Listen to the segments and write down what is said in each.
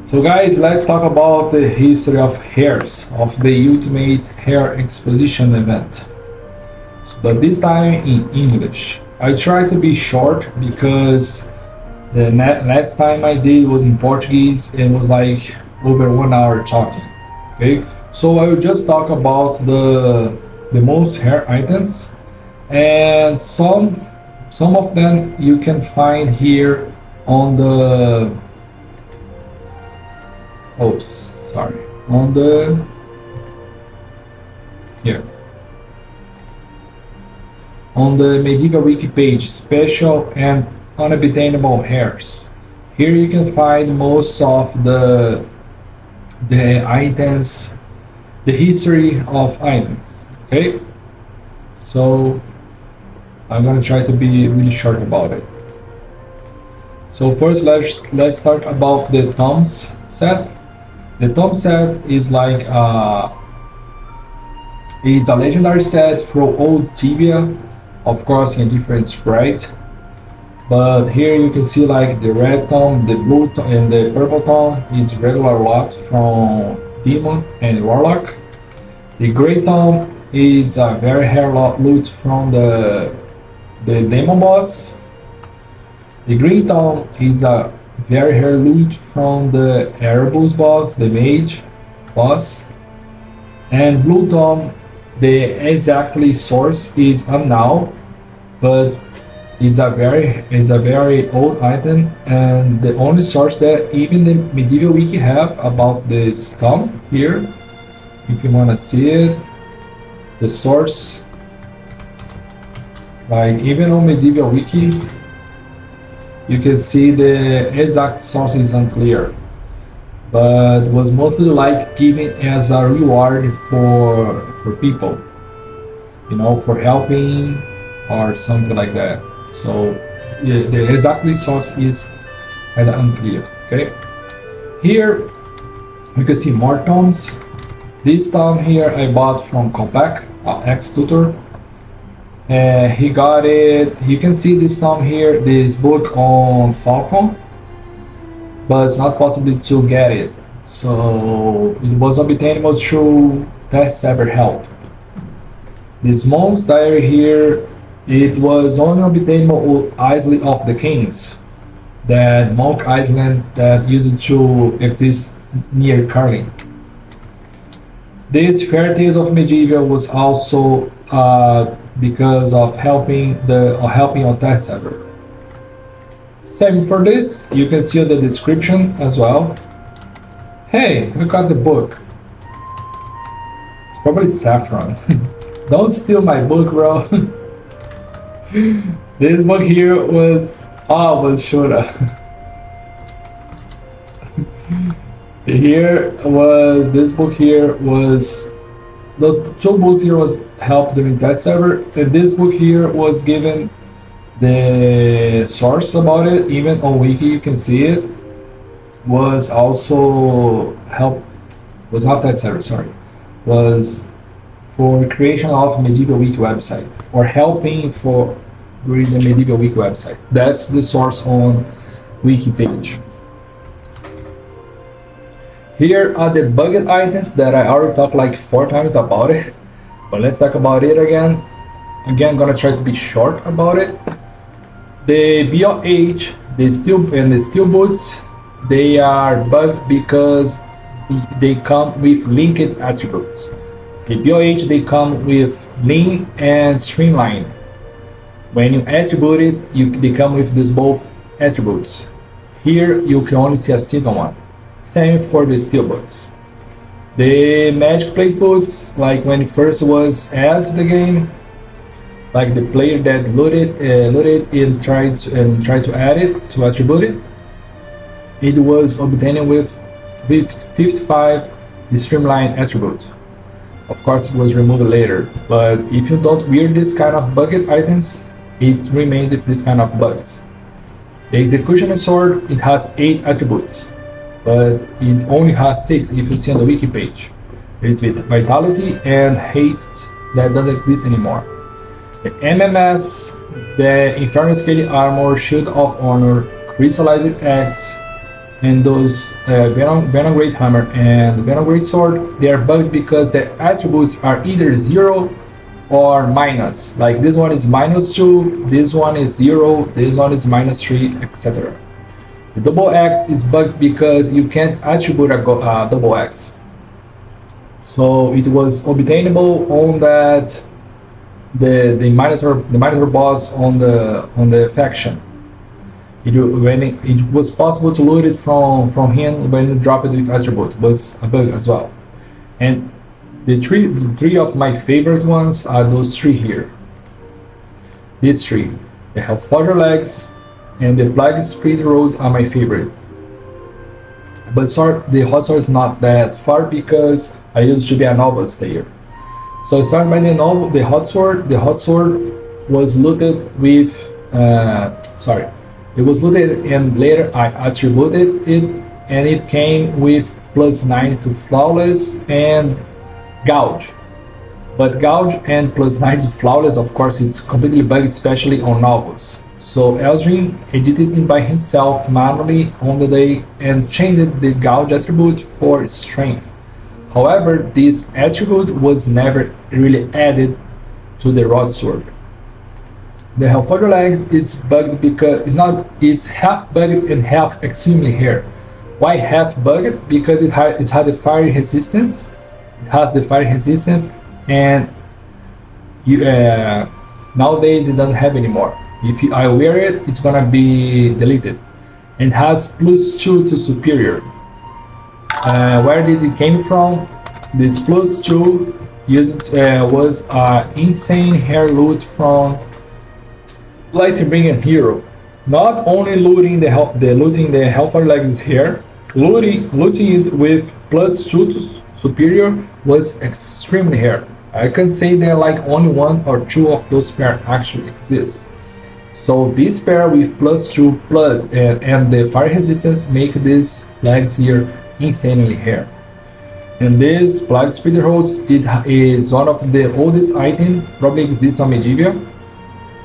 So guys, let's talk about the history of hairs, of the Ultimate Hair Exposition event. But this time in English. I try to be short because the last time I did was in Portuguese and was like over 1 hour talking. Okay, so I will just talk about the most hair items, and some of them you can find here on the oops sorry on the here on the Medivia wiki page, special and unobtainable hairs. Here you can find most of the items, the history of items. Okay, so I'm gonna try to be really short about it. So first, let's talk about the Tomes set. The Tome set is like it's a legendary set from old Tibia, of course in a different sprite. But here you can see like the red tome, the blue tome, and the purple tome. It's regular lot from Demon and Warlock. The gray tome is a very rare loot from the Demon boss. The green tome is a very rare loot from the Erebus boss, the mage boss. And blue tome, the exactly source is unknown, but it's a very old item, and the only source that even the Medieval wiki have about this tome here, if you want to see it, the source, like even on Medieval wiki you can see the exact source is unclear, but was mostly like given as a reward for people, you know, for helping or something like that. So the exactly source is kind of unclear. Okay, here you can see more tomes. This tome here I bought from Compact, ex-tutor. He got it. You can see this tome here, this book on Falcon, but it's not possible to get it. So it was obtainable through Test Server help. This Monk's Diary here, it was only obtainable Island of the Kings, that Monk Island that used to exist near Carling. This Fairy Tales of Medivia was also because of helping on test server. Same for this, you can see the description as well. Hey, we got the book. It's probably Saffron. Don't steal my book, bro. This book here was Shura. This book here was those two books here was helped during test server, and this book here was given the source about it. Even on wiki you can see it was also help, was not test server, sorry, was for creation of Medieval wiki website, or helping for during the Medieval wiki website. That's the source on wiki page. Here are the bugged items that I already talked like 4 times about it, but let's talk about it again. Again, I'm gonna try to be short about it. The BOH, the steel boots, they are bugged because they come with linked attributes. The BOH, they come with lean and streamline. When you attribute it, they come with these both attributes. Here you can only see a single one. Same for the steel boots. The magic plate boots, like when it first was added to the game, like the player that loaded and tried to add it to attribute it was obtained with 55 streamline attribute. Of course, it was removed later, but if you don't wear this kind of bugged items, it remains with this kind of bugs. The execution sword, it has 8 attributes, but it only has 6 if you see on the wiki page. There is vitality and haste that doesn't exist anymore. The MMS, the Infernal Scaly Armor, Shield of Honor, Crystallized Axe, and those Venom Great Hammer and Venom Great Sword, they are bugged because their attributes are either 0 or minus. Like this one is -2, this one is 0, this one is -3, etc. The double X is bugged because you can't attribute a double X. So it was obtainable on that the Minotaur boss on the faction. It was possible to loot it from him when you drop it with attribute. It was a bug as well. And the three of my favorite ones are those three here. These three. They have Dwarven Legs, and the Plague Speed Road are my favorite. But the hot sword is not that far because I used to be a novice there. So I started by the hot sword. The hot sword was looted with it was looted and later I attributed it, and it came with +9 to flawless and gouge. But gouge and +9 to flawless, of course, it's completely bugged, especially on novels. So Eldrin edited it by himself manually on the day and changed the gouge attribute for strength. However, this attribute was never really added to the rod sword. The Hellfather Leg, it's bugged because it's half bugged and half extremely here. Why half bugged? Because it had the fire resistance. It has the fire resistance, and nowadays it doesn't have anymore. If I wear it, it's gonna be deleted. And has +2 to superior. Where did it came from? This +2 was insane hair loot from Lightbringer hero. Not only looting the Hellfire Legs here, looting it with +2 to superior was extremely rare. I can say that like only 1 or 2 of those pairs actually exist. So this pair with +2 and the fire resistance make these legs here insanely rare. And this Plague Speed Hose, it is one of the oldest items, probably exists on Medivia.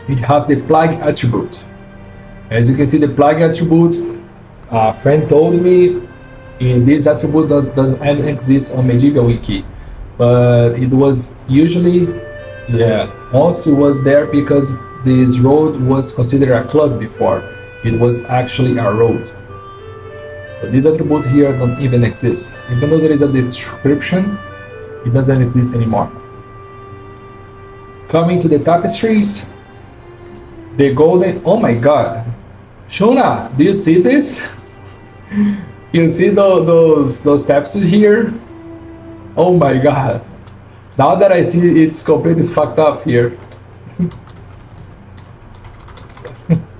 It has the Plague attribute. As you can see, the Plague attribute, a friend told me this attribute doesn't exist on Medivia wiki, but it was usually, once it was there because this road was considered a club before. It was actually a road. But this attribute here don't even exist. Even though there is a description, it doesn't exist anymore. Coming to the tapestries, the golden, oh my god. Shuna, do you see this? You see those tapestries here? Oh my god. Now that I see it, it's completely fucked up here.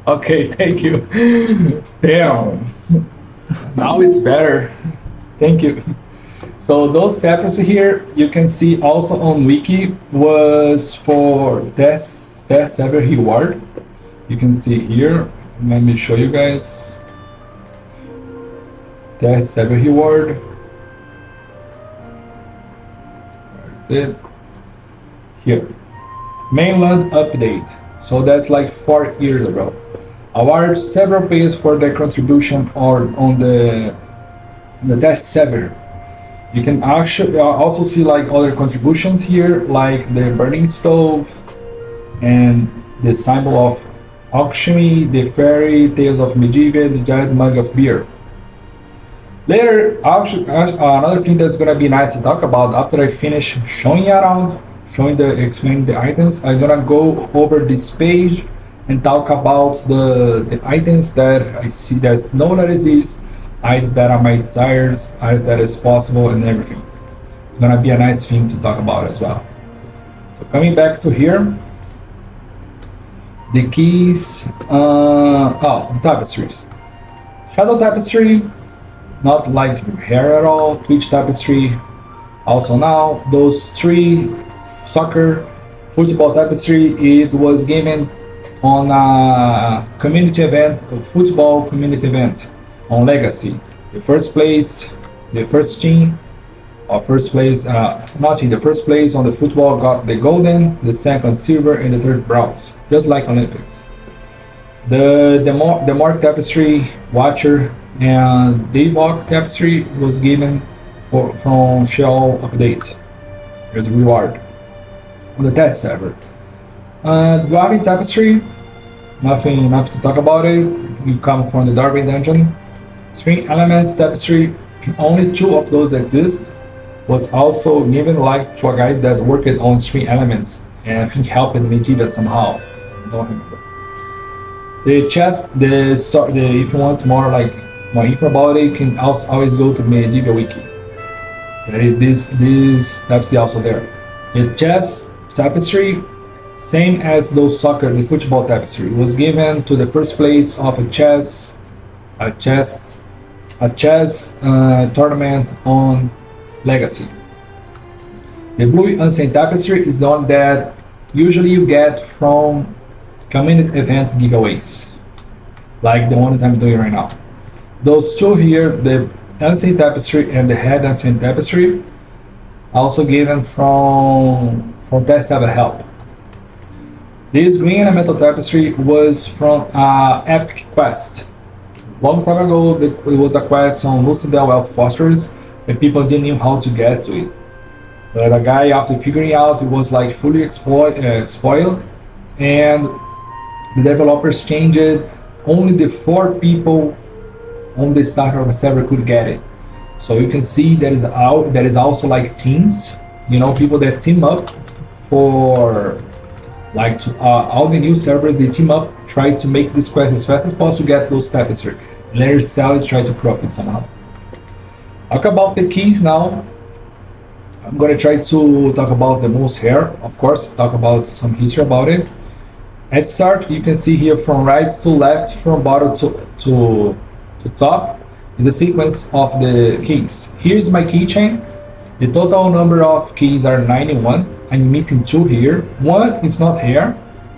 Okay, thank you. Damn. Now it's better. Thank you. So those tapestries here, you can see also on wiki, was for Death Saber reward. You can see here. Let me show you guys. Death Saber reward. Where is it? Here. Mainland update. So that's like 4 years ago. Award several pays for their contribution on the Death Saber. You can actually also see like other contributions here, like the burning stove and the symbol of alchemy, the fairy tales of Medivia, the giant mug of beer. Later, another thing that's gonna be nice to talk about after I finish showing you around, explaining the items, I'm gonna go over this page and talk about the items that I see that's known that exist, items that are my desires, items that is possible, and everything. It's gonna be a nice thing to talk about as well. So coming back to here, the keys, the tapestries. Shadow tapestry, not like hair at all. Twitch tapestry, also now. Those 3 soccer, football tapestry, it was given on a community event, a football community event on Legacy. The first place, the first team, or first place, not in the first place on the football got the golden, the second silver, and the third bronze, just like Olympics. The Mark Tapestry, Watcher, and Davok Tapestry was given from Shell Update as a reward on the test server. Dwarven Tapestry, nothing to talk about it. You come from the Dwarven dungeon. String Elements Tapestry, only 2 of those exist. Was also given like to a guy that worked on String Elements and I think helped Medivia somehow. I don't remember. The chest, if you want more info about it, you can also always go to Medivia wiki. Okay, this tapestry also there. The chess tapestry, same as those the football tapestry, was given to the first place of a chess tournament on Legacy. The blue ancient tapestry is the one that usually you get from community event giveaways, like the ones I'm doing right now. Those 2 here, the ancient tapestry and the head ancient tapestry, also given from test server help. This green elemental tapestry was from epic quest. Long time ago, it was a quest on Lucidel Elf Fortress, and people didn't know how to get to it. But a guy, after figuring out it was like fully spoiled, and the developers changed it. Only the 4 people on the start of the server could get it. So you can see there is also like teams, people that team up for all the new servers. They team up, try to make this quest as fast as possible to get those tapestry. Later sell it, try to profit somehow. Talk about the keys now. I'm gonna try to talk about the most here, of course, talk about some history about it. At start, you can see here from right to left, from bottom to top, is a sequence of the keys. Here's my keychain. The total number of keys are 91. I'm missing 2 here. One is not here.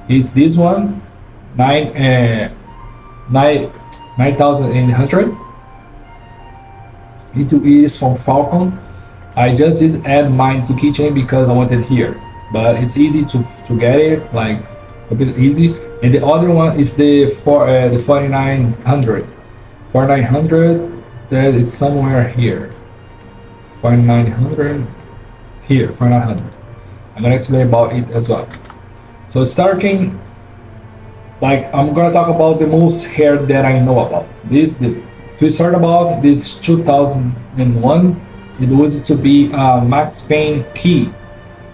It's this one, 9,800. It is from Falcon. I just did add mine to keychain because I wanted here, but it's easy to get it, like a bit easy. And the other one is the 4900. 4900, that is somewhere here. 4900 here, 4900. I'm gonna explain about it as well. So starting, I'm gonna talk about the most hair that I know about. To start about this 2001, it was to be a Max Payne key.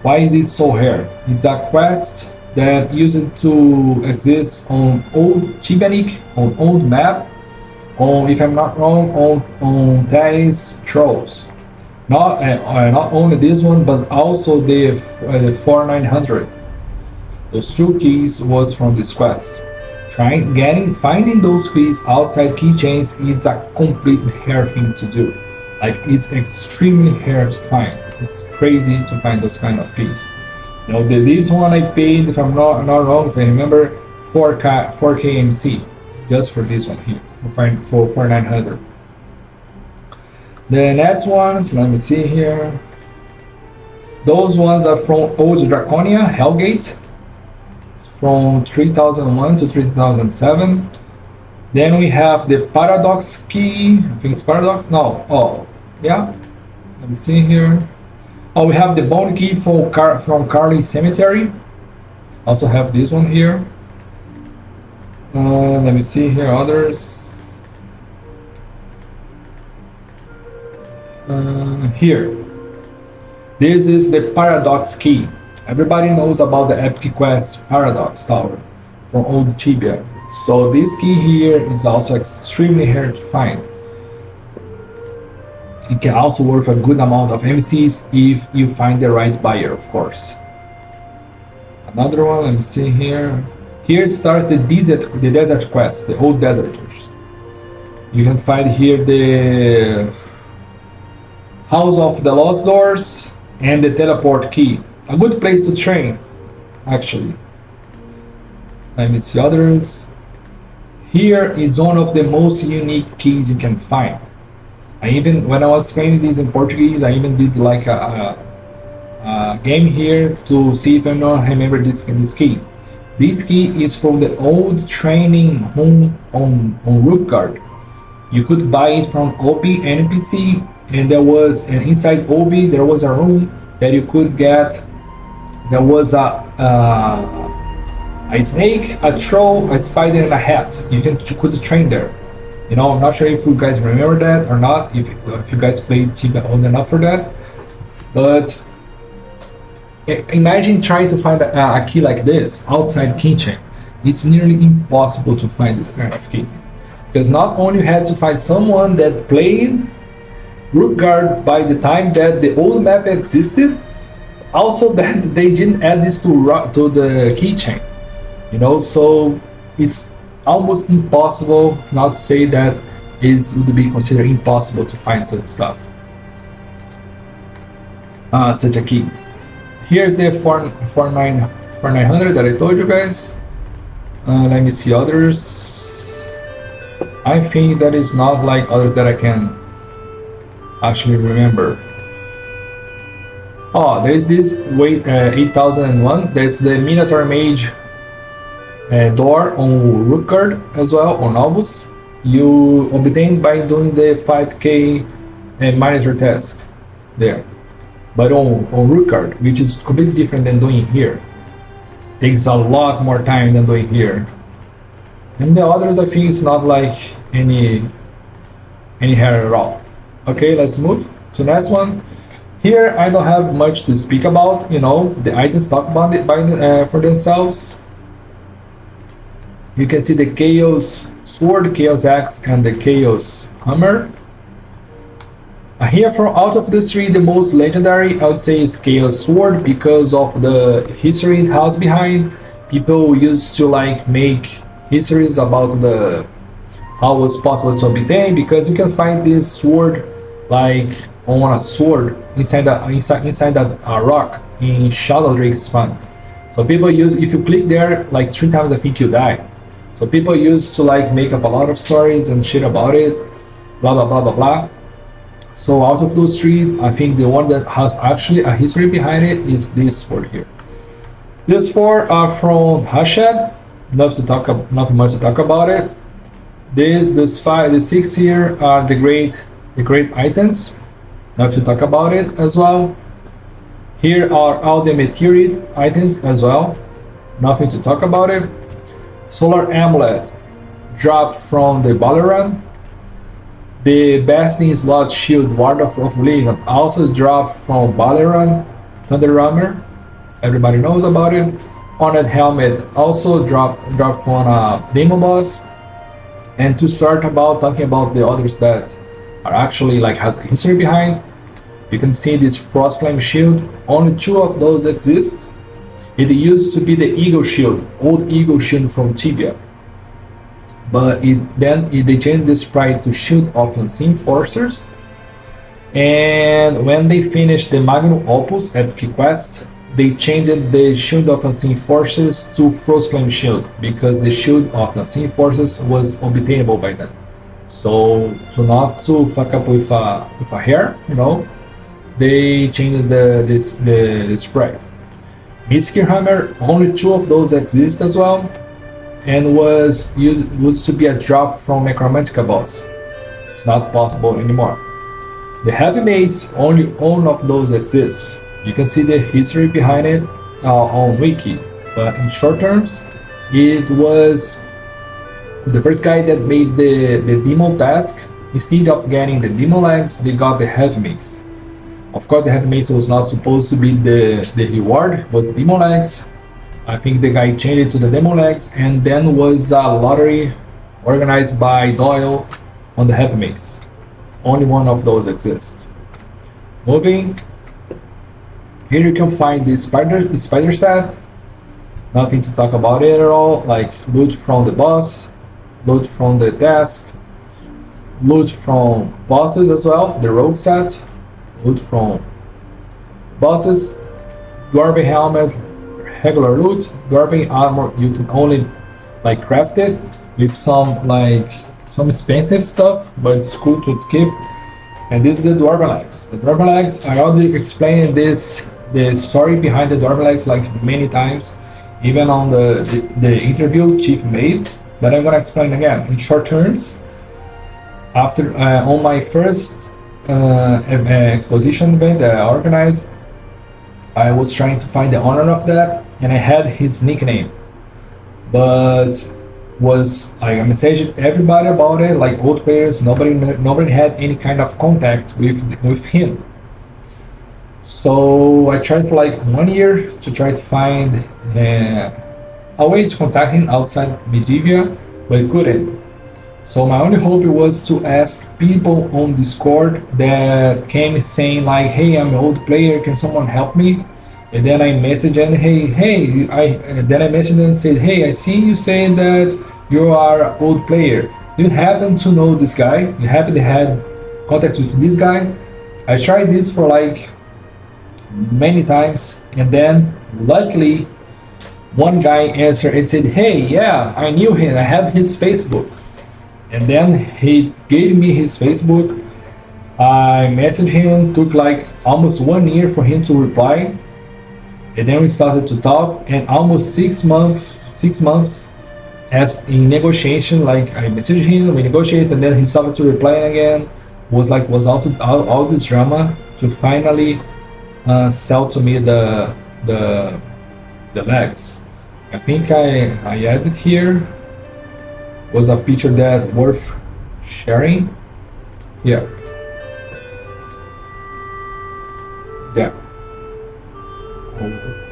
Why is it so rare? It's a quest that used to exist on old Tibanic, on old map, on, if I'm not wrong, on Dice Trolls. Not only this one, but also the 4900. Those 2 keys was from this quest. Finding those keys outside keychains is a completely rare thing to do. It's extremely rare to find. It's crazy to find those kind of keys. This one I paid, if I'm not wrong, if I remember, 4K MC, just for this one here, for 900. The next ones, let me see here. Those ones are from Old Draconia, Hellgate, from 3001 to 3007. Then we have the Paradox key. I think it's Paradox. No. Oh, yeah. Let me see here. Oh, we have the Bone key from Carly Cemetery. Also have this one here. Let me see here. Others. Here. This is the Paradox key. Everybody knows about the Epic Quest Paradox Tower from Old Tibia. So this key here is also extremely hard to find. It can also worth a good amount of MCs if you find the right buyer, of course. Another one, let me see here. Here starts the desert quest, the old deserters. You can find here the House of the Lost Doors and the teleport key. A good place to train, actually. Let me see others. Here is one of the most unique keys you can find. When I was explaining this in Portuguese, I even did like a game here to see if I remember this key. This key is from the old training room on Rookguard. You could buy it from OP NPC, and inside OP there was a room that you could get. There was a snake, a troll, a spider, and a hat. You could train there. You know, I'm not sure if you guys remember that or not. If you guys played Tibia old enough for that, but imagine trying to find a key like this outside keychain. It's nearly impossible to find this kind of key, because not only you had to find someone that played Rookguard by the time that the old map existed, also that they didn't add this to the keychain. You know, so it's almost impossible, not to say that it would be considered impossible to find such stuff. Such a key. Here's the 4900 that I told you guys. Let me see others. I think that is not like others that I can actually remember. Oh, there's this 8001. That's the Minotaur Mage door on Rookguard as well, on Novus. You obtained by doing the 5k monitor task there. But on Rookguard, which is completely different than doing here. Takes a lot more time than doing here. And the others, I think it's not like any hair at all. Okay, let's move to the next one. Here I don't have much to speak about. You know, the items talk about it for themselves. You can see the Chaos Sword, Chaos Axe, and the Chaos Hammer. Here from out of the three, the most legendary I would say is Chaos Sword, because of the history it has behind. People used to like make histories about how it was possible to obtain, because you can find this sword like on a sword inside a rock in Shadow Drake's spawn. So people use, if you click there like 3 times, I think you die. So people used to like make up a lot of stories and shit about it, blah blah blah blah blah. So out of those three, I think the one that has actually a history behind it is this sword here. These four are from Hashed. Not much to talk about it. The 6 here are the great items. Not to talk about it as well. Here are all the meteorite items as well. Nothing to talk about it. Solar Amulet dropped from the Balaran. The Bastion's Blood Shield Ward of Oblivion also dropped from Balaran. Thunder Rammer, everybody knows about it. Hornet Helmet also dropped from a Demon Boss. And to start talking about the others that are actually like has a history behind, you can see this Frostflame Shield. Only 2 of those exist. It used to be the Eagle Shield, old Eagle Shield from Tibia. But they changed the sprite to Shield of Unseen Forces. And when they finished the Magnum Opus Epic Quest, they changed the Shield of Unseen Forces to Frostflame Shield, because the Shield of Unseen Forces was obtainable by then. So not to fuck up with a hair, you know, they changed the sprite. Mystic Hammer, only 2 of those exist as well, and was used to be a drop from Necromantica boss. It's not possible anymore. The Heavy Mace, only one of those exists. You can see the history behind it on Wiki, but in short terms, it was the first guy that made the Demon task. Instead of getting the Demon Legs, they got the Heavy Mace. Of course, the Heavy Mace was not supposed to be the reward, it was the Demon Legs. I think the guy changed it to the Demon Legs, and then was a lottery organized by Doyle on the Heavy Mace. Only one of those exists. Moving. Here you can find the spider set. Nothing to talk about it at all. Like loot from the boss, loot from the task, loot from bosses as well. The rogue set, loot from bosses, Dwarven helmet, regular loot, Dwarven armor. You can only like craft it with some expensive stuff, but it's cool to keep. And this is the Dwarven Legs. The Dwarven Legs, I already explained the story behind the Dwarven Legs like many times. even on the interview Chief made, but I'm gonna explain again in short terms. After on my first exposition event that I organized, I was trying to find the owner of that, and I had his nickname, but was I messaged everybody about it, like old players. Nobody had any kind of contact with him. So I tried for like 1 year to try to find a way to contact him outside Medivia, but I couldn't. So my only hope was to ask people on Discord that came saying like, "Hey, I'm an old player. Can someone help me?" And then I messaged and then I messaged and said, "Hey, I see you saying that you are an old player. Do you happen to know this guy? You happen to have contact with this guy?" I tried this for like many times, and then luckily one guy answered and said, "Hey, yeah, I knew him. I have his Facebook." And then he gave me his Facebook. I messaged him. Took like almost 1 year for him to reply, and then we started to talk. And almost 6 months as in negotiation, like I messaged him, we negotiated, and then he started to reply again. Was also all this drama to finally sell to me the legs. I think I added here was a picture that worth sharing. Yeah.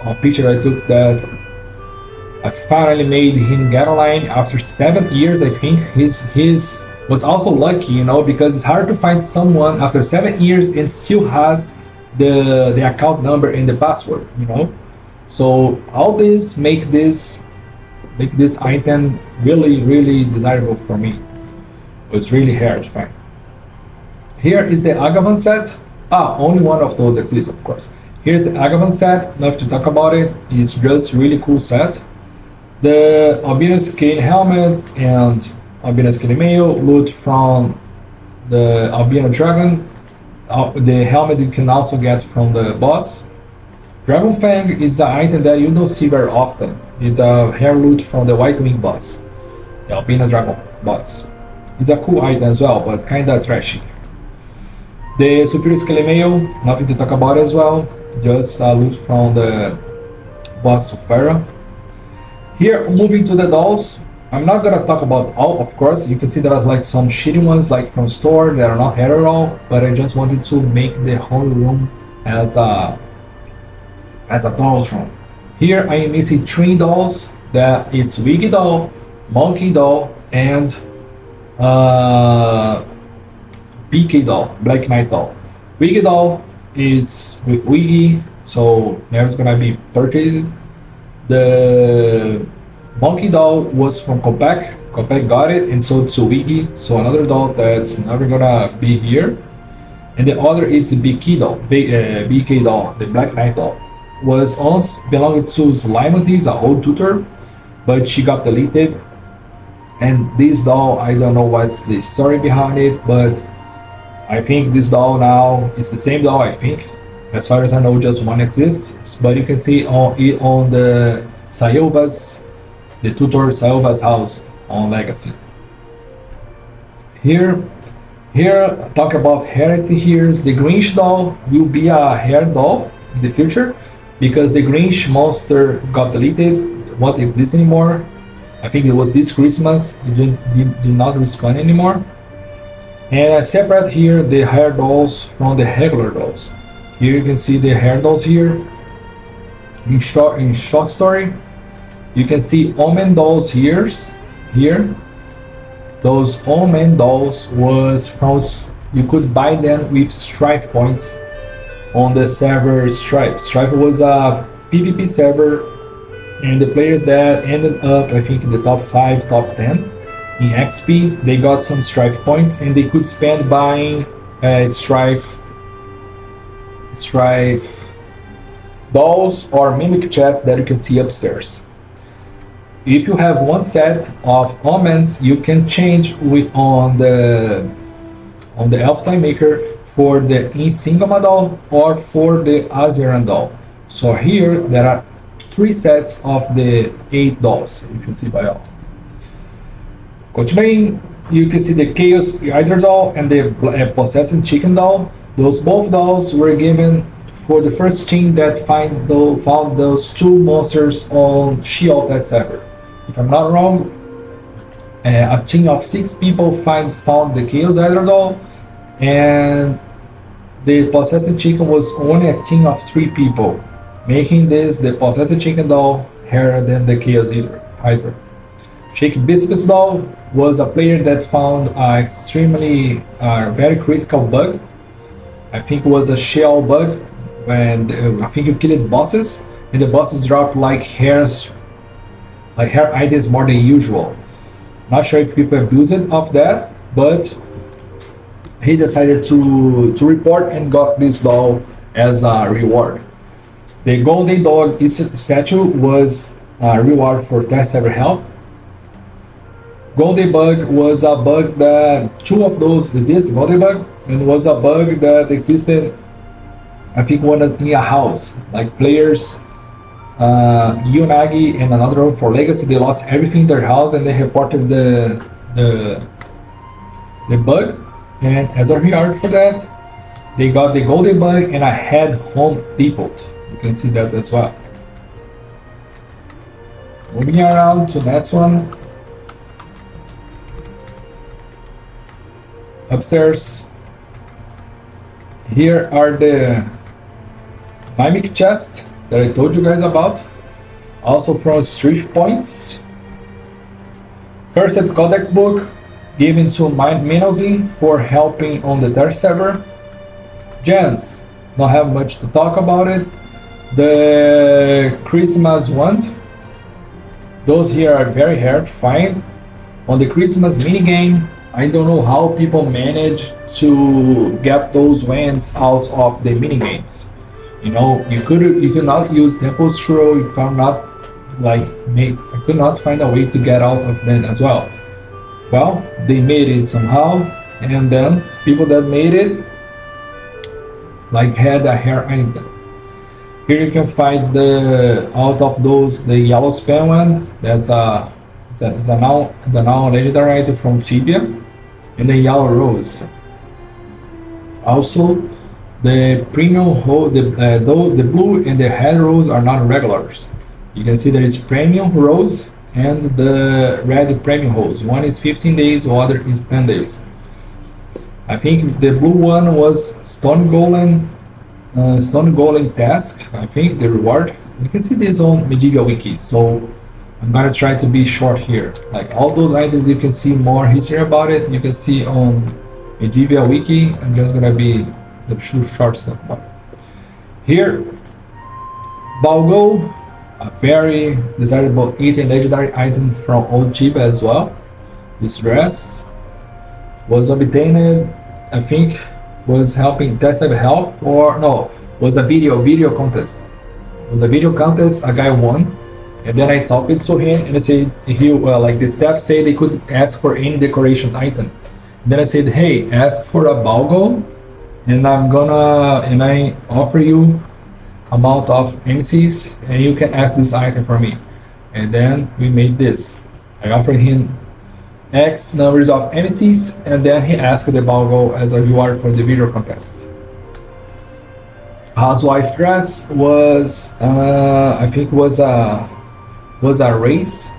A picture I took that I finally made him get online after 7 years. I think his was also lucky, you know, because it's hard to find someone after 7 years and still has the account number and the password, you know. So all this make this item really desirable for me. It was really hard to find. Here is the Agavan set. Only one of those exists, of course. Here's the Agavan set. Nothing to talk about it. It's just really cool set. The Albino Skin helmet and Albino Skin mail loot from the Albino Dragon. The helmet you can also get from the boss. Dragon Fang is an item that you don't see very often. It's a hair loot from the White Wing boss, the Albino Dragon boss. It's a cool item as well, but kinda trashy. The Superior Scalemail, nothing to talk about as well, just a loot from the boss Sufera. Here, moving to the dolls, I'm not gonna talk about all, of course. You can see there's like some shitty ones like from store that are not hair at all, but I just wanted to make the whole room as a dolls room. Here I am missing 3 dolls. That it's Wiggy doll, Monkey doll, and BK doll, Black Knight doll. Wiggy doll is with Wiggy, so never gonna be purchased. The Monkey doll was from Kopek. Kopek got it and sold to Wiggy, so another doll that's never gonna be here. And the other is BK doll, BK doll, the Black Knight doll. Was once belonged to Slimatis, an old tutor, but she got deleted. And this doll, I don't know what's the story behind it, but I think this doll now is the same doll. I think, as far as I know, just one exists. But you can see on the Sayovas, the tutor Sayovas house on Legacy. Here, talk about Heredity. Here's the Grinch doll. Will be a hair doll in the future, because the Grinch monster got deleted, won't exist anymore. I think it was this Christmas, it did not respawn anymore. And I separate here the hair dolls from the regular dolls. Here you can see the hair dolls here. In short story, you can see Omen dolls here. Those Omen dolls was from, you could buy them with Strife points on the server Strife. Strife was a PvP server, and the players that ended up, I think, in the top 5, top 10 in XP, they got some Strife points, and they could spend buying Strife dolls or mimic chests that you can see upstairs. If you have one set of omens, you can change on the Elf Time Maker for the Insingama doll or for the Azeran doll. So here there are 3 sets of the 8 dolls, if you see by all. Continuing, you can see the Chaos Hydra doll and the Possessed Chicken doll. Both dolls were given for the first team that found those 2 monsters on Sheol Test Server. If I'm not wrong, a team of 6 people found the Chaos Hydra doll, and the Possessed Chicken was only a team of 3 people, making this the Possessed Chicken doll rarer than the Chaos Hydra. Shake Biscuits doll was a player that found an extremely very critical bug. I think it was a shell bug when I think you killed bosses and the bosses dropped like hair items more than usual. Not sure if people abused of that, but he decided to report and got this doll as a reward. The Golden Dog statue was a reward for test ever help. Golden Bug was a bug that 2 of those exist, Golden Bug, and was a bug that existed, I think, one in a house. Like players, Yunagi and another one for Legacy, they lost everything in their house and they reported the bug. And as a reward for that, they got the Golden Bug and a head home depot. You can see that as well. Moving around to the next one. Upstairs, here are the mimic chests that I told you guys about, also from Strife Points. Cursed Codex book given to Minozin for helping on the third server. Gens, don't have much to talk about it. The Christmas ones, those here are very hard to find. On the Christmas minigame, I don't know how people manage to get those wands out of the minigames. You know, you could not use Temple Scroll, you cannot I could not find a way to get out of them as well. Well, they made it somehow, and then people that made it had a hair item. Here you can find out of those the yellow spam one. That's a now legendary item from Tibia, and the yellow rose. Also, the premium the blue and the red rose are not regulars. You can see there is premium rose and the red premium rose. One is 15 days, the other is 10 days. I think the blue one was Stone Golem task. I think the reward. You can see this on Medivia wiki, so I'm gonna try to be short here. Like all those items, you can see more history about it. You can see on Medivia wiki. I'm just gonna be the short stuff about it. Here, Balgo, a very desirable 18 legendary item from Old Chiba as well. This dress was obtained, I think, was helping test help, or no, was a video contest. It was a video contest, a guy won, and then I talked to him and I said, like the staff said they could ask for any decoration item. And then I said, hey, ask for a Balgo, and I offer you amount of MCs and you can ask this item for me. And then we made this. I offered him X numbers of MCs, and then he asked the Balgo as a reward for the video contest. Housewife dress was I think was a race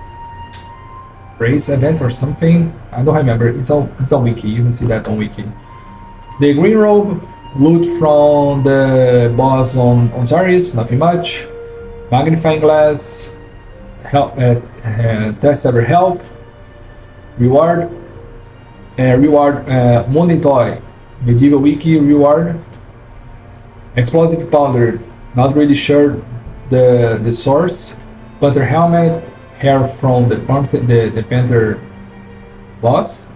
event or something. I don't remember. It's on wiki. You can see that on wiki. The green robe, loot from the boss on Saris, nothing much. Magnifying glass, help, test ever help. Reward, Money Toy, Medieval Wiki reward. Explosive powder, not really sure the source. Panther helmet, hair from the Panther boss.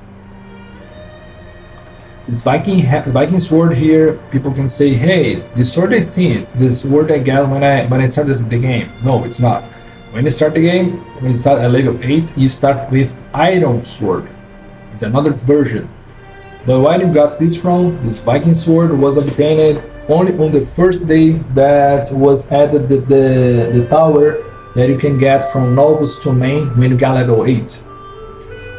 This Viking sword here, people can say, hey, this sword I see, it's the sword I got when I started the game. No, it's not. When you start the game, when you start at level 8, you start with Iron Sword. It's another version. But when you got this from, this Viking sword was obtained only on the first day that was added the tower that you can get from Novus to main when you get level 8.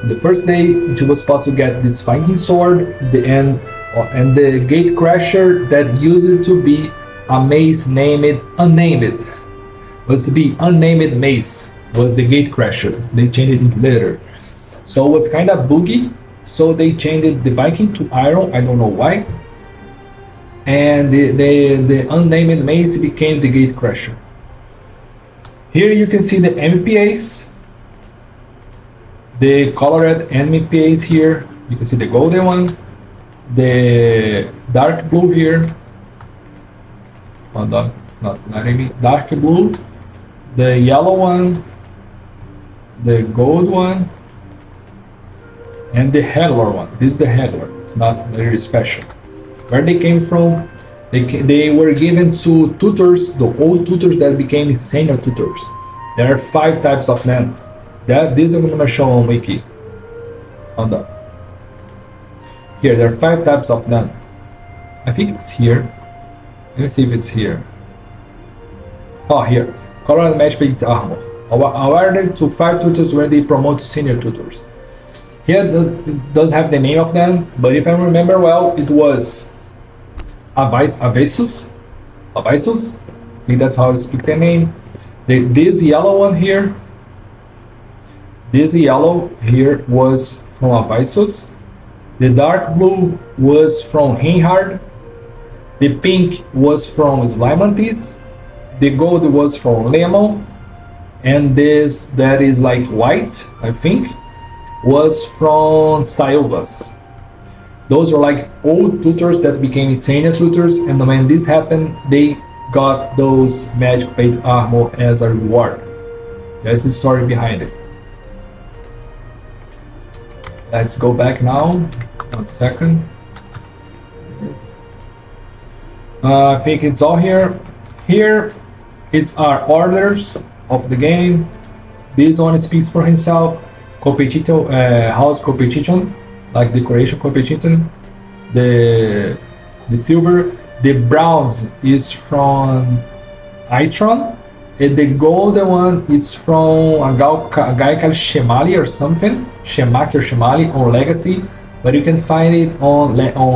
The first day it was possible to get this Viking sword, and the Gate Crasher that used to be a mace named Unnamed. Was to be Unnamed Mace, was the Gate Crasher. They changed it later. So it was kind of buggy, so they changed the Viking to Iron, I don't know why. And the Unnamed Mace became the Gate Crasher. Here you can see the MPAs. The colored MPAs here. You can see the golden one, the dark blue here. Hold on, not letting me. Dark blue, the yellow one, the gold one, and the Headlord one. This is the Headlord. It's not very special. Where they came from? They were given to tutors, the old tutors that became senior tutors. There are 5 types of them. This I'm gonna show on Wiki. Hold on. Here, there are 5 types of them. I think it's here. Let me see if it's here. Oh, here. Colored Magic Armor. Awarded to 5 tutors where they promote to senior tutors. Here it does have the name of them, but if I remember well, it was Avisus. I think that's how you speak the name. This yellow one here. This yellow here was from Avisus. The dark blue was from Reinhard. The pink was from Slimantis. The gold was from Lemon. And this that is like white, I think, was from Silvas. Those were like old tutors that became senior tutors, and when this happened, they got those magic plate armor as a reward. That's the story behind it. Let's go back now. 1 second. I think it's all here. Here, it's our orders of the game. This one speaks for himself. Competition, house competition, like decoration competition. The silver, the bronze is from Itron, and the golden one is from a guy called Shemali or something, Shemaki or Shemali on Legacy, but you can find it on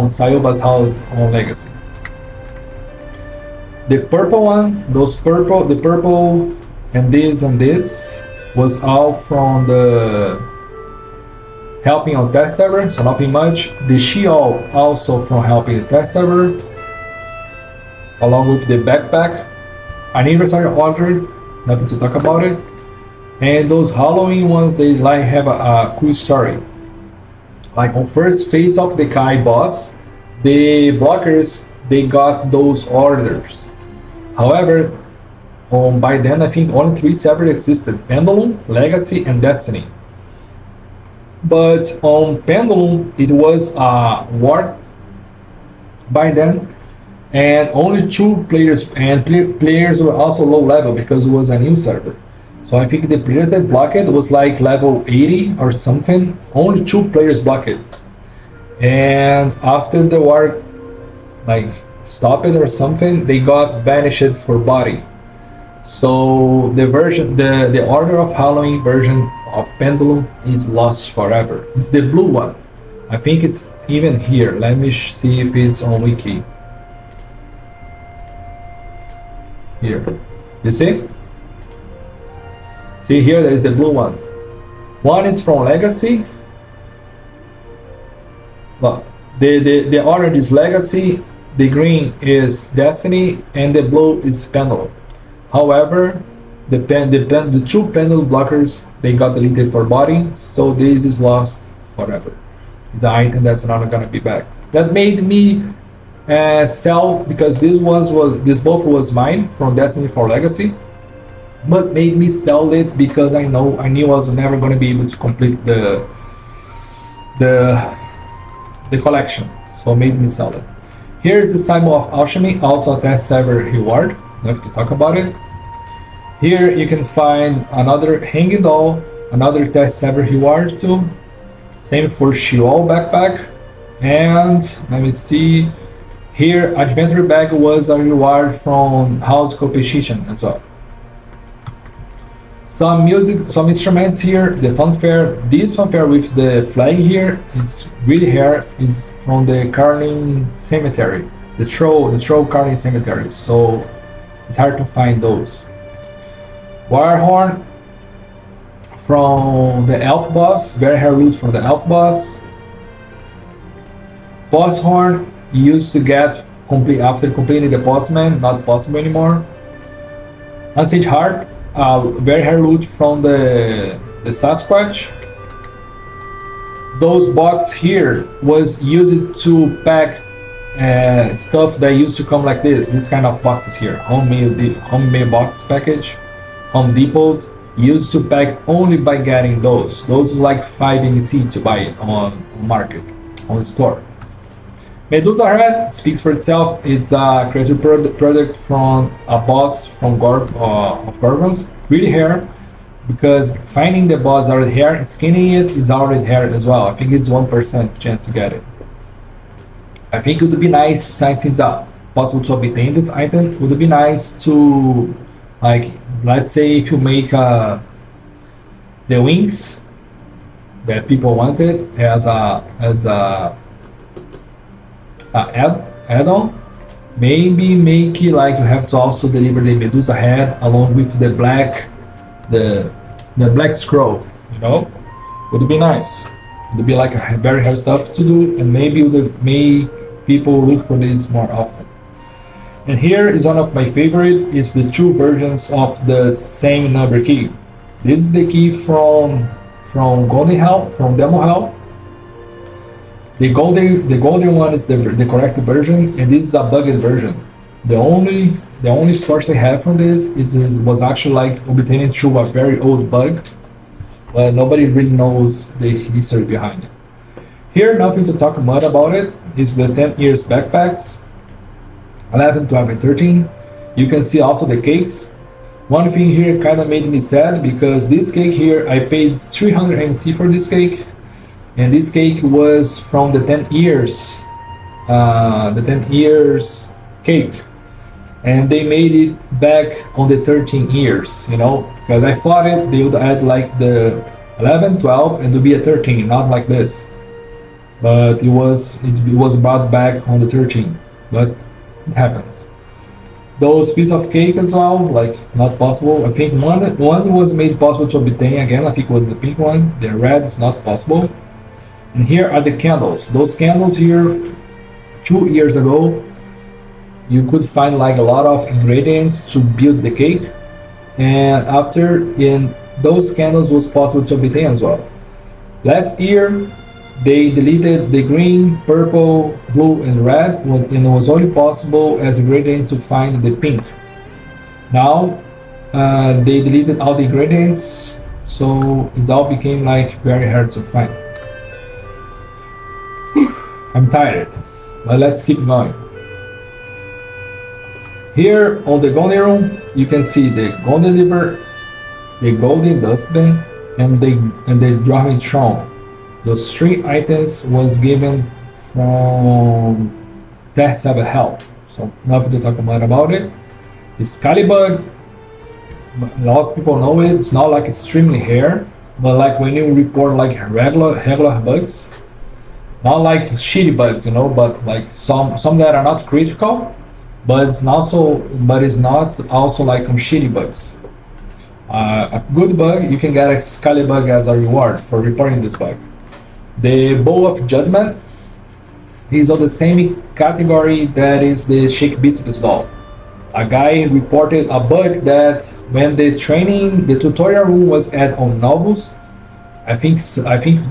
Sayuba's house on Legacy. The purple one, the purple and this was all from the helping on test server, so nothing much. The Sheol also from helping the test server, along with the backpack. Anniversary ordered, nothing to talk about it. And those Halloween ones, they like have a cool story. Like on first phase of the Kai boss, the blockers, they got those orders. However, by then I think only 3 servers existed: Pendulum, Legacy, and Destiny. But on Pendulum, it was a war by then, and only 2 players, and players were also low level because it was a new server. So I think the players that blocked it was like level 80 or something. Only 2 players blocked it. And after the war like stopped or something, they got banished for body. So the Order of Halloween version of Pendulum is lost forever. It's the blue one. I think it's even here. Let me see if it's on Wiki. Here. You see? See here, there is the blue one. One is from Legacy. Look, the orange is Legacy, the green is Destiny, and the blue is Pendulum. However, the 2 Pendulum blockers, they got deleted for body, so this is lost forever. It's an item that's not gonna be back. That made me sell, because this both was mine from Destiny for Legacy, but made me sell it because I knew I was never gonna be able to complete the collection, so made me sell it. Here's the symbol of alchemy, also a test server reward. Enough to talk about it. Here you can find another hanging doll, another test server reward too. Same for Sheol backpack. And let me see. Here, adventure bag was a reward from house competition as well. Some music, some instruments here. The fanfare, this fanfare with the flag here is really rare. It's from the Carling Cemetery, the Troll Carling Cemetery. So it's hard to find those. Wire horn from the elf boss, very rare loot from the elf boss. Boss horn used to get complete after completing the boss man, not possible anymore. Ancient heart, very rare loot from the Sasquatch. Those boxes here was used to pack stuff that used to come like this kind of boxes here. Homemade box package. Home Depot used to pack only by getting those. Those is like 5 MEC to buy it on market, on the store. Medusa Head speaks for itself. It's a creature product from a boss from of Gorgons. Really rare, because finding the boss already here, skinning it is already here as well. I think it's 1% chance to get it. I think it would be nice, since it's possible to obtain this item, it would be nice to, like, let's say if you make the wings that people wanted as a add-on, maybe make it like you have to also deliver the Medusa head along with the black scroll, you know. Would be nice. It would be like a very hard stuff to do, and maybe it would make people look for this more often. And here is one of my favorite, is the 2 versions of the same number key. This is the key from Golden Hell, from Demo Hell. The golden one is the correct version, and this is a bugged version. The only source I have from this was actually like obtained through a very old bug, but nobody really knows the history behind it. Here, nothing to talk much about it. It's the 10 years backpacks, 11, 12, and 13. You can see also the cakes. One thing here kind of made me sad, because this cake here, I paid 300 MC for this cake. And this cake was from the 10 years cake, and they made it back on the 13 years, you know, because I thought they would add like the 11, 12, and to be a 13, not like this. But it was brought back on the 13, but it happens. Those pieces of cake as well, like not possible. I think one was made possible to obtain again. I think it was the pink one. The red is not possible. And here are the candles. Those candles here, 2 years ago, you could find like a lot of ingredients to build the cake, and after, in those candles was possible to obtain as well. Last year, they deleted the green, purple, blue, and red, and it was only possible as ingredient to find the pink. Now, they deleted all the ingredients, so it all became like very hard to find. I'm tired, but let's keep going. Here on the golden room, you can see the golden liver, the golden dustbin, and the Dwarven throne. Those 3 items was given from Death 7 Hell, so nothing to talk about it. The Scallybug, a lot of people know it. It's not like extremely rare, but like when you report like regular bugs. Not like shitty bugs, you know, but like some that are not critical, but it's not also like some shitty bugs. A good bug, you can get a Scallybug as a reward for reporting this bug. The Bow of Judgment is of the same category that is the Shake Biceps doll. A guy reported a bug that when the tutorial room was at on Novus, I think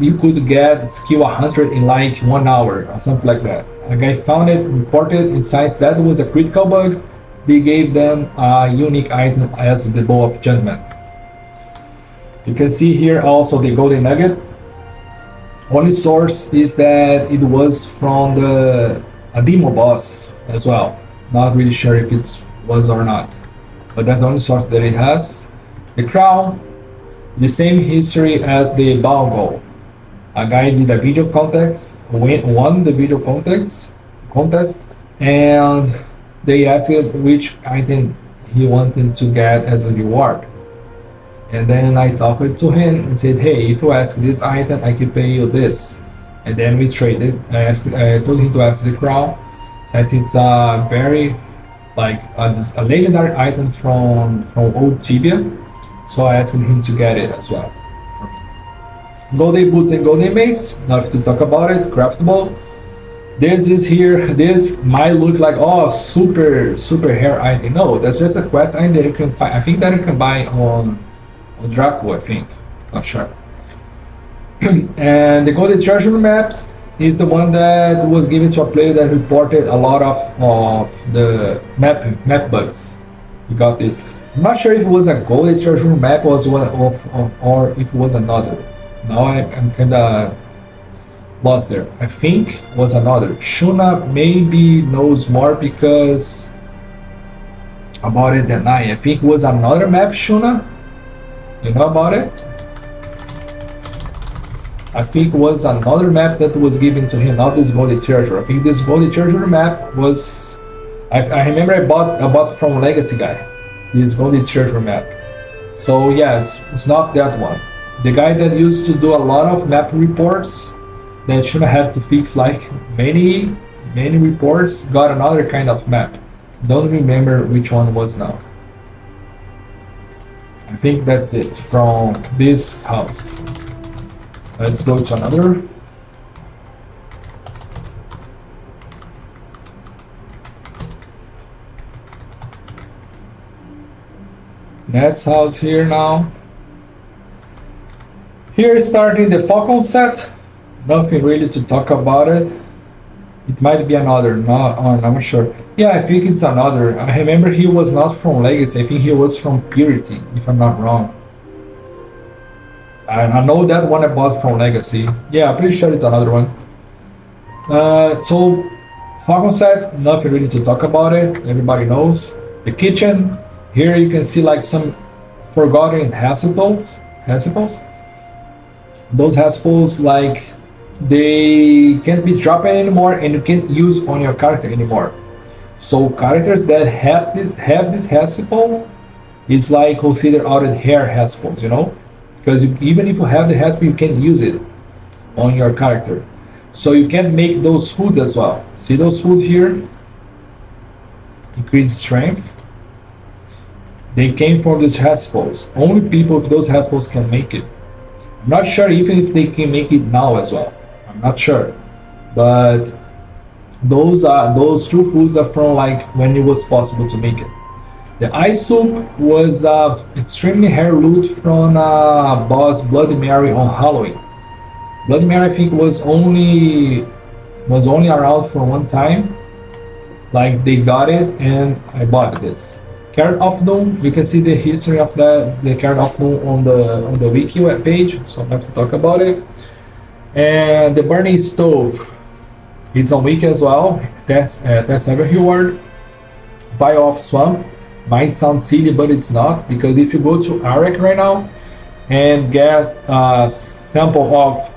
you could get skill 100 in like 1 hour or something like that. A guy found it, reported, and since that was a critical bug, they gave them a unique item as the Bow of Judgment. You can see here also the Golden Nugget. Only source is that it was from a demo boss as well. Not really sure if it was or not, but that's the only source that it has. The crown, the same history as the Balgo. A guy did a video contest, won the video contest, and they asked which item he wanted to get as a reward. And then I talked to him and said, hey, if you ask this item, I can pay you this. And then we traded. I told him to ask the crown, since it's a very like a legendary item from old Tibia. So I asked him to get it as well. Golden boots and golden mace, nothing to talk about it, craftable. This is here, this might look like, oh, super rare item. No, that's just a quest item that you can find. I think that you can buy on Draco, I think, not sure. And the golden treasure maps is the one that was given to a player that reported a lot of the map bugs. We got this. I'm not sure if it was a golden treasure map or if it was another. Now I'm kinda lost there. I think it was another. Shuna maybe knows more because about it than I think it was another map, Shuna. You know about it? I think it was another map that was given to him, not this golden treasure. I think this golden treasure map was I remember I bought from Legacy guy, this golden treasure map. So yeah, it's not that one. The guy that used to do a lot of map reports that should have had to fix like many reports got another kind of map. Don't remember which one was now. I think that's it from this house. Let's go to another. Ned's house here now. Here starting the Falcon set. Nothing really to talk about it. It might be another, I'm not sure. Yeah, I think it's another. I remember he was not from Legacy, I think he was from Purity, if I'm not wrong. I know that one I bought from Legacy. Yeah, I'm pretty sure it's another one. So, Falcon set, nothing really to talk about it. Everybody knows. The kitchen, here you can see like some forgotten recipes. Those recipes, like, they can't be dropped anymore and you can't use on your character anymore. So characters that have this recipe, it's like considered added hair recipes, you know? Because even if you have the recipe, you can't use it on your character. So you can make those foods as well. See those food here? Increase strength. They came from these recipes. Only people with those recipes can make it. I'm not sure even if they can make it now as well. I'm not sure. But those two foods are from like when it was possible to make it. The ice soup was extremely rare loot from boss Bloody Mary on Halloween. Bloody Mary I think was only around for one time. Like they got it and I bought this. Carrot of Doom, you can see the history of the Carrot of Doom on the wiki web page, so I don't have to talk about it. And the burning stove, it's on wiki as well. That's every reward. Vial of Swamp might sound silly, but it's not, because if you go to Arek right now and get a sample of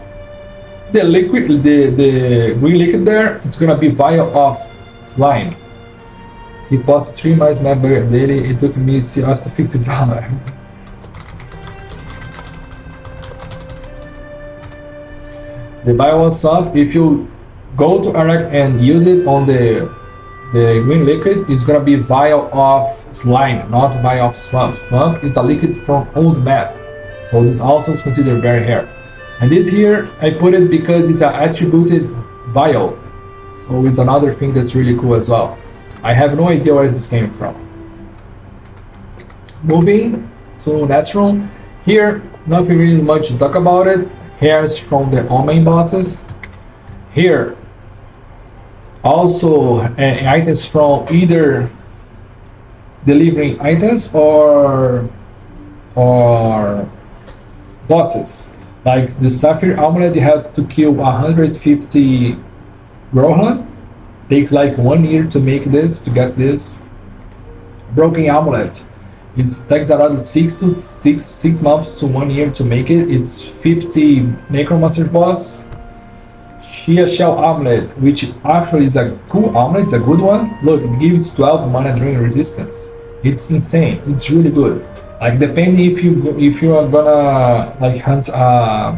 the liquid, the green liquid there, it's gonna be vial of slime. He posted 3 miles map daily. It took me 6 hours to fix it down. The vial of swamp, if you go to Arek and use it on the green liquid, it's gonna be vial of slime, not vial of swamp. Swamp is a liquid from old map, so this also is considered very rare. And this here, I put it because it's an attributed vial, so it's another thing that's really cool as well. I have no idea where this came from. Moving to next room. Here, nothing really much to talk about it. Hairs from the all main bosses. Here, also items from either delivering items or bosses. Like the Sapphire Amulet, you have to kill 150 Grohan. Takes like 1 year to make this, to get this. Broken Amulet, it takes around 6 months to 1 year to make it. It's 50 Necromancer boss. Shia Shell Amulet, which actually is a cool amulet, it's a good one. Look, it gives 12 mana during resistance. It's insane, it's really good. Like depending if you are gonna like hunt a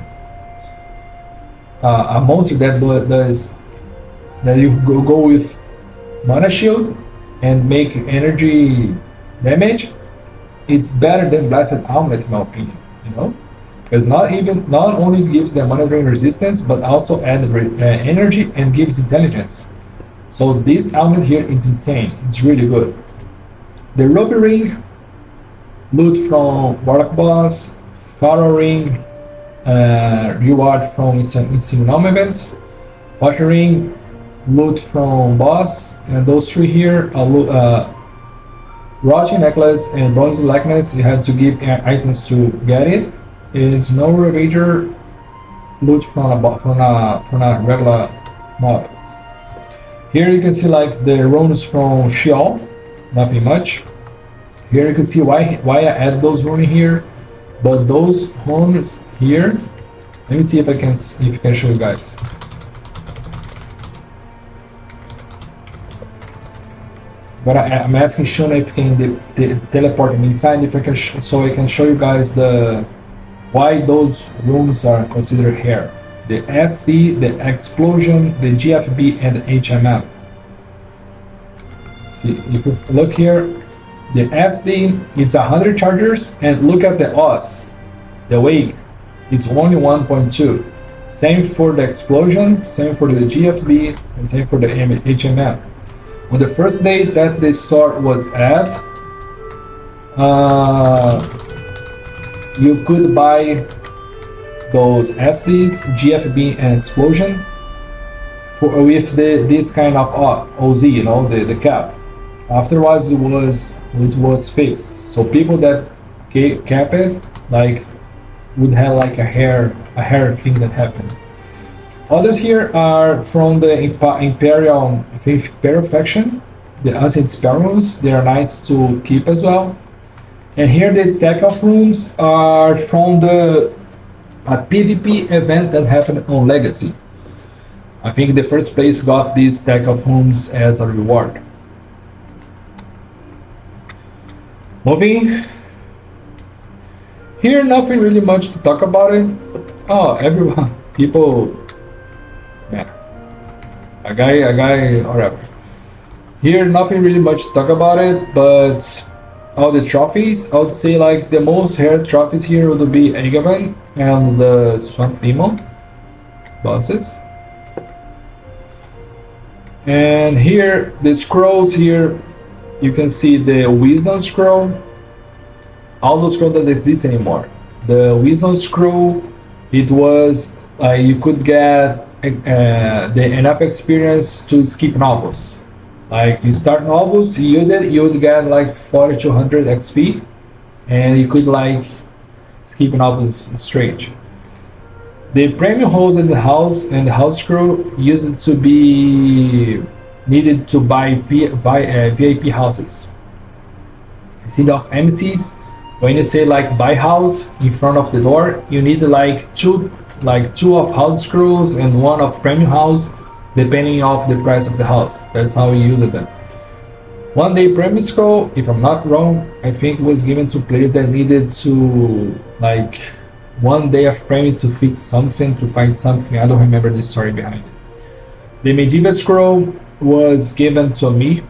monster that you go with mana shield and make energy damage, it's better than blasted amulet in my opinion. You know, because not only it gives them mana drain resistance, but also add energy and gives intelligence. So this amulet here is insane. It's really good. The Ruby Ring, loot from Warlock Boss, Pharaoh Ring, reward from Insignum event, Water Ring, loot from boss, and those three here are Rotting Necklace and Bronze Likeness. You have to give items to get it. It's no Ravager, loot from a regular mob. Here you can see like the runes from Sheol, nothing much. Here you can see why I add those runes here, but those runes here, let me see if I can show you guys. But I'm asking Shuna if he can teleport me inside, if I can so I can show you guys why those runes are considered here. The SD, the Explosion, the GFB, and the HMM. See, if you look here, the SD, it's 100 chargers, and look at the OS, the weight, it's only 1.2. Same for the Explosion, same for the GFB, and same for the HMM. On the first day that the store was at, you could buy those SDs, GFB, and Explosion with this kind of OZ, you know, the cap. Afterwards, it was fixed. So people that cap it, like, would have like a hair thing that happened. Others here are from the Imperial faction, the Ancient Spell Runes. They are nice to keep as well. And here the stack of runes are from a PvP event that happened on Legacy. I think the first place got this stack of runes as a reward. Moving. Here, nothing really much to talk about it. Oh, everyone, people, yeah, a guy, whatever. Here, nothing really much to talk about it, but all the trophies, I would say like the most rare trophies here would be Agavan and the Swamp Demon bosses. And here, the scrolls here, you can see the Wisdom Scroll. All those scrolls doesn't exist anymore. The Wisdom Scroll, it was you could get the enough experience to skip novels. Like you start novels, you use it, you would get like 4200 XP, and you could like skip novels straight. The premium holes in the house and the house scroll used to be needed to buy VIP houses. Instead of MCs, when you say like buy house in front of the door, you need like two of house scrolls and one of premium house, depending of the price of the house. That's how we use them. One day premium scroll, if I'm not wrong, I think was given to players that needed to like one day of premium to fix something, to find something. I don't remember the story behind it. The Medivia scroll was given to me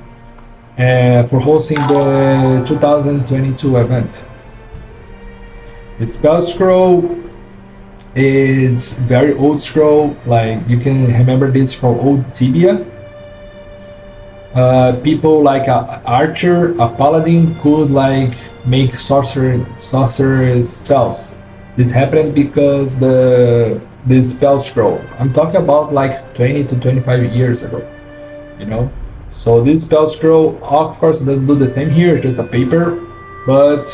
for hosting the 2022 event. The spell scroll is very old scroll, like you can remember this from old Tibia. People like a archer, a paladin could like make sorcerer spells. This happened because this spell scroll, I'm talking about like 20 to 25 years ago, you know. So this spell scroll, of course, doesn't do the same here, it's just a paper, but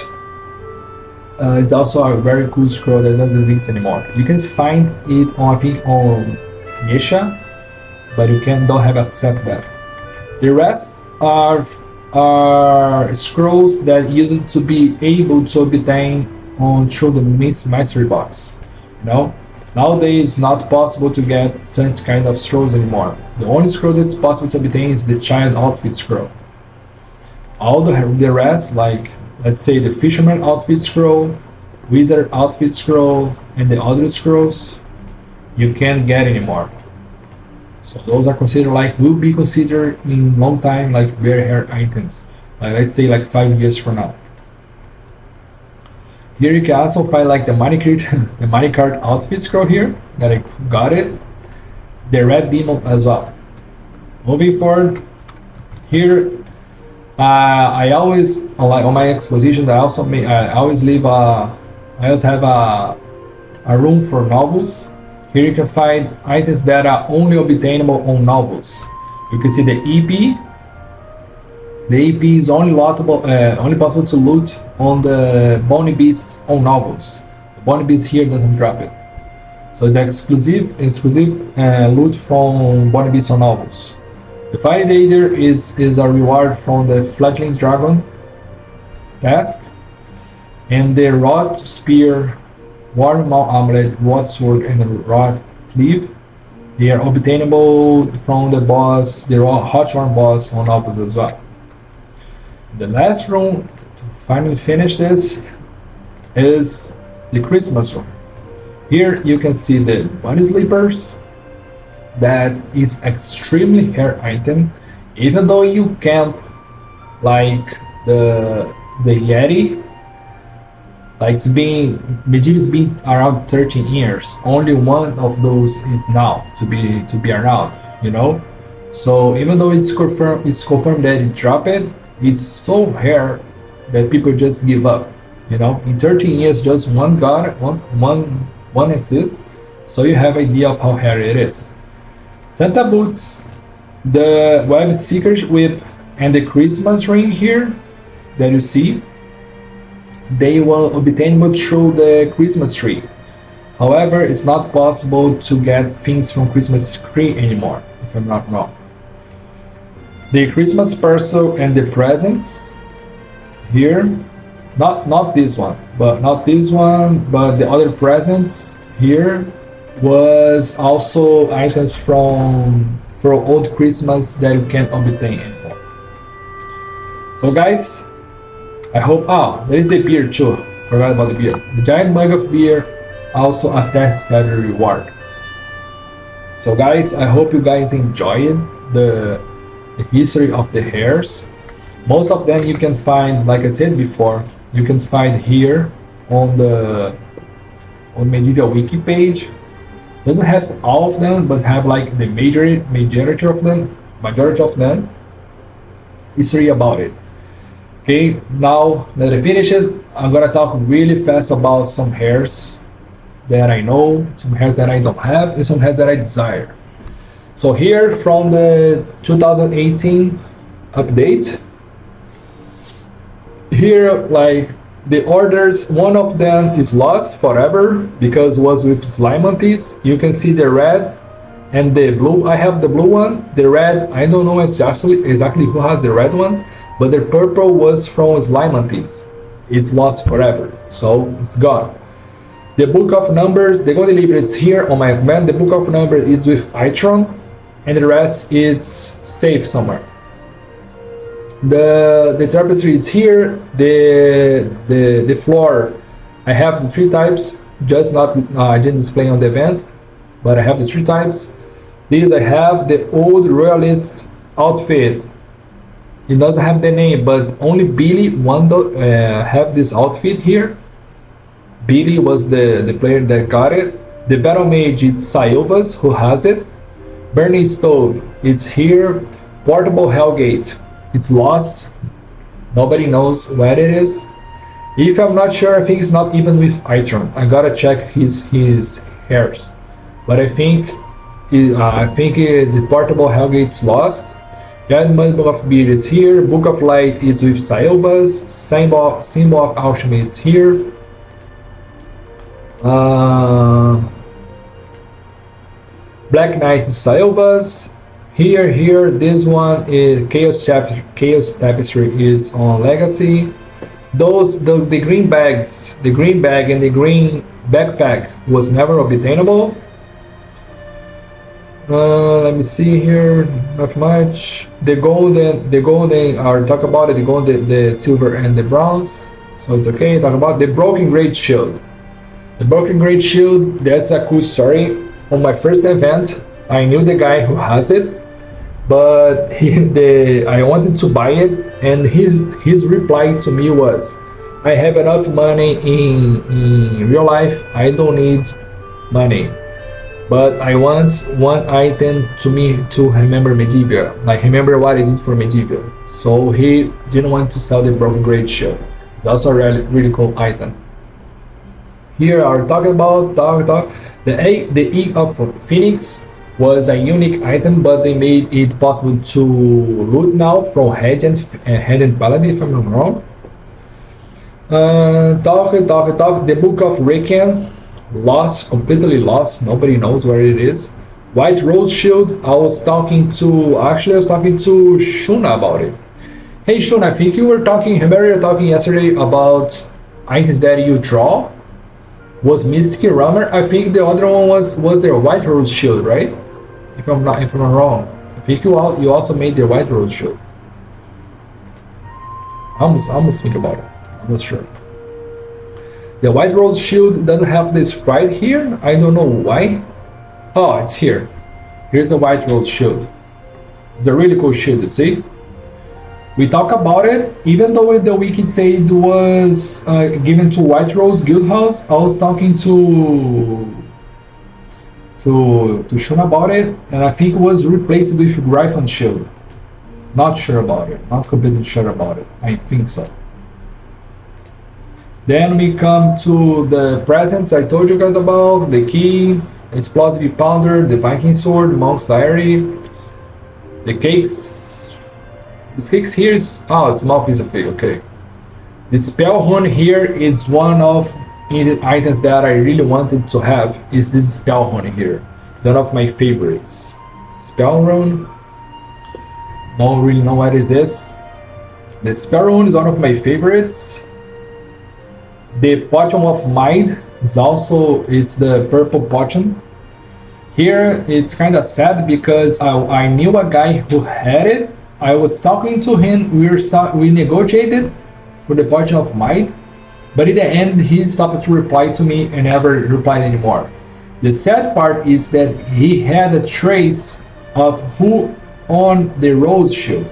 it's also a very cool scroll that doesn't exist anymore. You can find it on, I think, on Yesha, but you don't have access to that. The rest are scrolls that used to be able to obtain through the mystery box. You know, nowadays it's not possible to get such kind of scrolls anymore. The only scroll that's possible to obtain is the child outfit scroll. All the rest, like let's say the Fisherman outfit scroll, Wizard outfit scroll, and the other scrolls, you can't get anymore. So those are considered like, will be considered in long time like very rare items. Like let's say like 5 years from now. Here you can also find like the money card outfit scroll here that I got it. The red demon as well. Moving forward, here I always like on my exposition. I always leave I always have a room for novels. Here you can find items that are only obtainable on novels. You can see the EP. The EP is only lootable, only possible to loot on the Bony Beast on novels. The Bony Beast here doesn't drop it, so it's exclusive loot from Bony Beast on novels. The Validator is a reward from the Fledgling Dragon task, and the Rod Spear, Warm Mount Amulet, Rod Sword, and the Rod Cleave. They are obtainable from the boss, the Hotshorn boss on novels as well. The last room to finally finish this is the Christmas room. Here you can see the Bunny Sleepers. That is extremely rare item. Even though you camp like the Yeti, like it's been Medivia's been around 13 years. Only one of those is now to be around, you know. So even though it's confirmed that it dropped it, it's so rare that people just give up. You know, in 13 years, just one exists. So you have idea of how rare it is. Santa Boots, the Web Seeker's Whip, and the Christmas ring here that you see, they will obtainable through the Christmas tree. However, it's not possible to get things from Christmas tree anymore, if I'm not wrong. The Christmas parcel and the presents here, not this one, but the other presents here was also items from old Christmas that you can't obtain anymore. So guys, I hope, there is the beer too, forgot about the beer. The giant mug of beer, also a test salary reward. So guys, I hope you guys enjoyed the history of the hairs. Most of them you can find, like I said before, you can find here on Medivia wiki page. Doesn't have all of them, but have like the majority of them. History about it. Okay, now that I finish it, I'm gonna talk really fast about some hairs that I know, some hairs that I don't have, and some hairs that I desire. So here from the 2018 update, here like the orders, one of them is lost forever because it was with slime mantis. You can see the red and the blue. I have the blue one. The red, I don't know exactly who has the red one, but the purple was from slime mantis. It's lost forever, so it's gone. The book of numbers, they're going to leave it here on my command. The book of numbers is with Itron, and the rest is safe somewhere. The tapestry is here. The floor, I have the 3 types, just not I didn't display on the event, but I have the 3 types. These I have the old royalist outfit. It doesn't have the name, but only Billy have this outfit here. Billy was the player that got it. The battle mage, it's Sailvas who has it. Burning stove, it's here. Portable Hellgate, it's lost. Nobody knows where it is. If I'm not sure, I think it's not even with Itron. I gotta check his hairs, but I think the portable Hellgate's lost. Giant Book of Beard is here. Book of Light is with Sailvas. Symbol of Alchemy is here. Black Knight is Sailvas. Here, this one is Chaos Tapestry is on Legacy. The green bags, the green bag and the green backpack was never obtainable. Let me see here. Not much. The golden. Or talk about it. The gold, the silver, and the bronze. So it's okay. Talk about the broken great shield. The broken great shield. That's a cool story. On my first event, I knew the guy who has it, but I wanted to buy it, and his reply to me was, "I have enough money in real life. I don't need money, but I want one item to remember Medivia, like remember what I did for Medivia." So he didn't want to sell the broken great shield. It's also a really cool item. Here are talking about the E of Phoenix was a unique item, but they made it possible to loot now from Head and Paladin, if I'm not wrong. The Book of Riken, lost, completely lost. Nobody knows where it is. White Rose Shield. I was talking to Shuna about it. Hey Shuna, I think you were talking. Remember you were talking yesterday about items that you draw. Was Mystic Rammer? I think the other one was the White Rose Shield, right? If I'm not wrong. I think you also made the White Rose Shield. I almost think about it. I'm not sure. The White Rose Shield doesn't have the sprite here. I don't know why. Oh, it's here. Here's the White Rose Shield. It's a really cool shield, you see? We talk about it, even though the wiki said it was given to White Rose Guildhouse. I was talking to Shun about it, and I think it was replaced with Gryphon Shield. Not sure about it. Not completely sure about it. I think so. Then we come to the presents I told you guys about. The key, Explosive Pounder, the Viking Sword, Monk's Diary, the cakes. This cake here is a small piece of cake, okay. The spell rune here is one of the items that I really wanted to have. Is this spell rune here? It's one of my favorites. Spell rune. Don't really know what it is. The spell rune is one of my favorites. The potion of might is also, it's the purple potion. Here it's kind of sad because I knew a guy who had it. I was talking to him, we negotiated for the potion of might, but in the end he stopped to reply to me and never replied anymore. The sad part is that he had a trace of who owned the rose shield,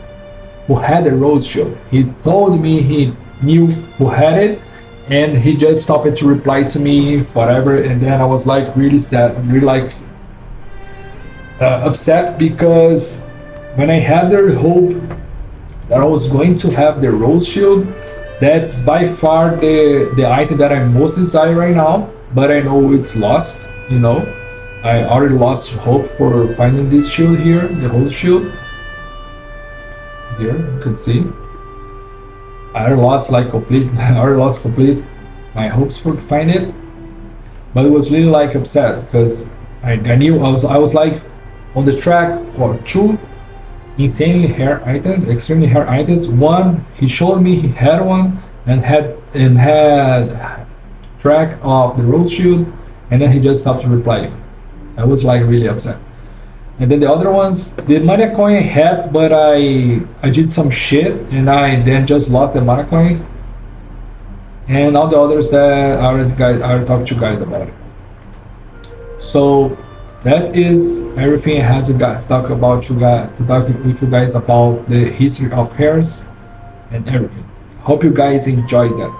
who had the rose shield. He told me he knew who had it, and he just stopped to reply to me forever, and then I was like really sad, really upset, because when I had the hope that I was going to have the rose shield, that's by far the item that I most desire right now, but I know it's lost, you know. I already lost hope for finding this shield here, the rose shield. Here, you can see. I already lost complete my hopes for find it, but it was really upset because I knew I was like on the track for two extremely rare items. One, he showed me he had one and had track of the rose shield, and then he just stopped replying. I was really upset. And then the other ones, the mana coin I had, but I did some shit and I then just lost the mana coin. And all the others that I already talked to you guys about it. So that is everything I had to talk with you guys about the history of hairs and everything. Hope you guys enjoyed that.